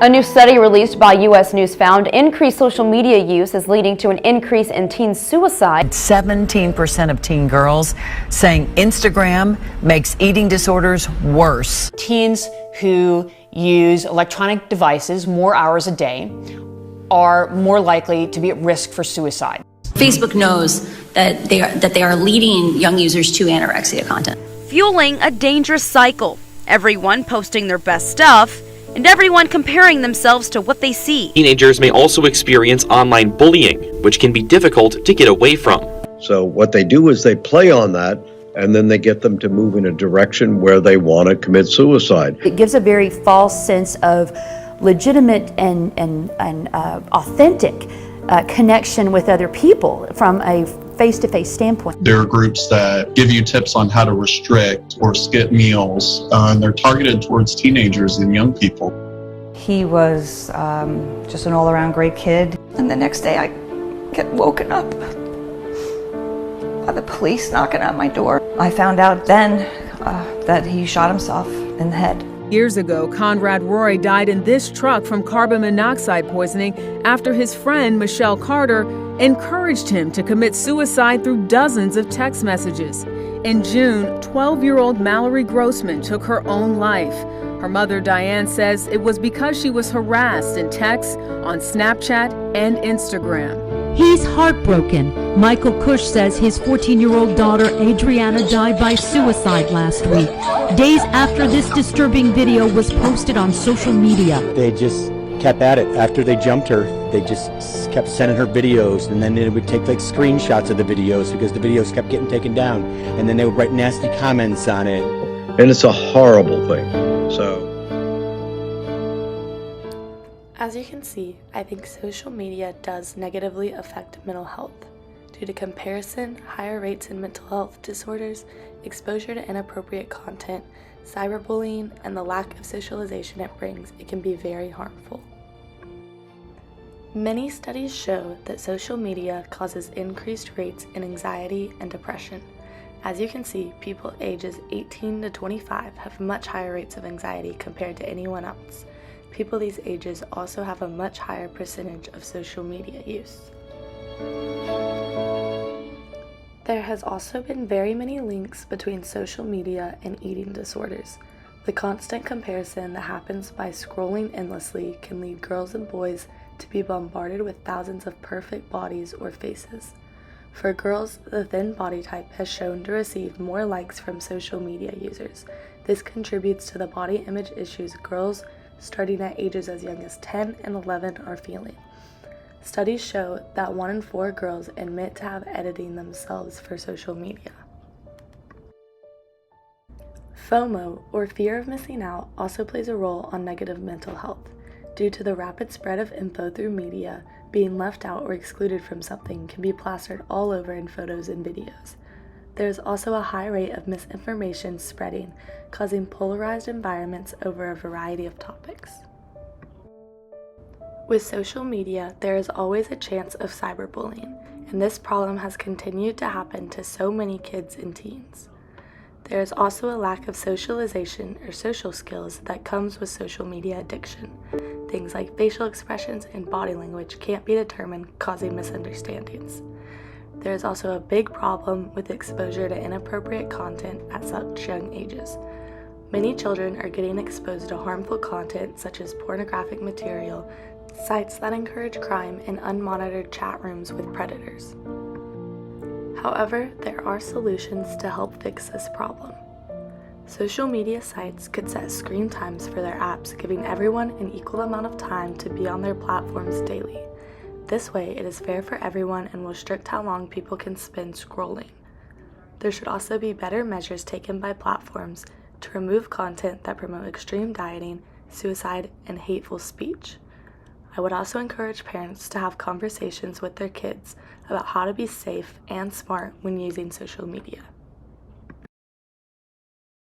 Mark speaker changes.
Speaker 1: A new study released by U.S. News found increased social media use is leading to an increase in teen suicide.
Speaker 2: 17% of teen girls saying Instagram makes eating disorders worse.
Speaker 3: Teens who use electronic devices more hours a day are more likely to be at risk for suicide.
Speaker 4: Facebook knows that they are leading young users to anorexia content.
Speaker 5: Fueling a dangerous cycle. Everyone posting their best stuff, and everyone comparing themselves to what they see.
Speaker 6: Teenagers may also experience online bullying, which can be difficult to get away from.
Speaker 7: So what they do is they play on that, and then they get them to move in a direction where they want to commit suicide.
Speaker 8: It gives a very false sense of legitimate and authentic connection with other people from a face-to-face standpoint.
Speaker 9: There are groups that give you tips on how to restrict or skip meals, and they're targeted towards teenagers and young people.
Speaker 10: He was just an all-around great kid.
Speaker 11: And the next day I get woken up by the police knocking on my door.
Speaker 10: I found out then that he shot himself in the head.
Speaker 12: Years ago, Conrad Roy died in this truck from carbon monoxide poisoning after his friend, Michelle Carter, encouraged him to commit suicide through dozens of text messages. In June, 12-year-old Mallory Grossman took her own life. Her mother, Diane, says it was because she was harassed in texts on Snapchat and Instagram.
Speaker 13: He's heartbroken. Michael Cush says his 14-year-old daughter, Adriana, died by suicide last week, days after this disturbing video was posted on social media.
Speaker 14: They just kept at it. After they jumped her, they just kept sending her videos, and then they would take like screenshots of the videos because the videos kept getting taken down, and then they would write nasty comments on it.
Speaker 7: And it's a horrible thing. So,
Speaker 15: as you can see, I think social media does negatively affect mental health. Due to comparison, higher rates in mental health disorders, exposure to inappropriate content, cyberbullying, and the lack of socialization it brings, it can be very harmful. Many studies show that social media causes increased rates in anxiety and depression. As you can see, people ages 18 to 25 have much higher rates of anxiety compared to anyone else. People these ages also have a much higher percentage of social media use. There has also been very many links between social media and eating disorders. The constant comparison that happens by scrolling endlessly can lead girls and boys to be bombarded with thousands of perfect bodies or faces. For girls, the thin body type has shown to receive more likes from social media users. This contributes to the body image issues girls starting at ages as young as 10 and 11 are feeling. Studies show that 1 in 4 girls admit to have editing themselves for social media. FOMO, or fear of missing out, also plays a role on negative mental health. Due to the rapid spread of info through media, being left out or excluded from something can be plastered all over in photos and videos. There is also a high rate of misinformation spreading, causing polarized environments over a variety of topics. With social media, there is always a chance of cyberbullying, and this problem has continued to happen to so many kids and teens. There is also a lack of socialization or social skills that comes with social media addiction. Things like facial expressions and body language can't be determined, causing misunderstandings. There is also a big problem with exposure to inappropriate content at such young ages. Many children are getting exposed to harmful content such as pornographic material, sites that encourage crime, and unmonitored chat rooms with predators. However, there are solutions to help fix this problem. Social media sites could set screen times for their apps, giving everyone an equal amount of time to be on their platforms daily. This way, it is fair for everyone and will restrict how long people can spend scrolling. There should also be better measures taken by platforms to remove content that promote extreme dieting, suicide, and hateful speech. I would also encourage parents to have conversations with their kids about how to be safe and smart when using social media.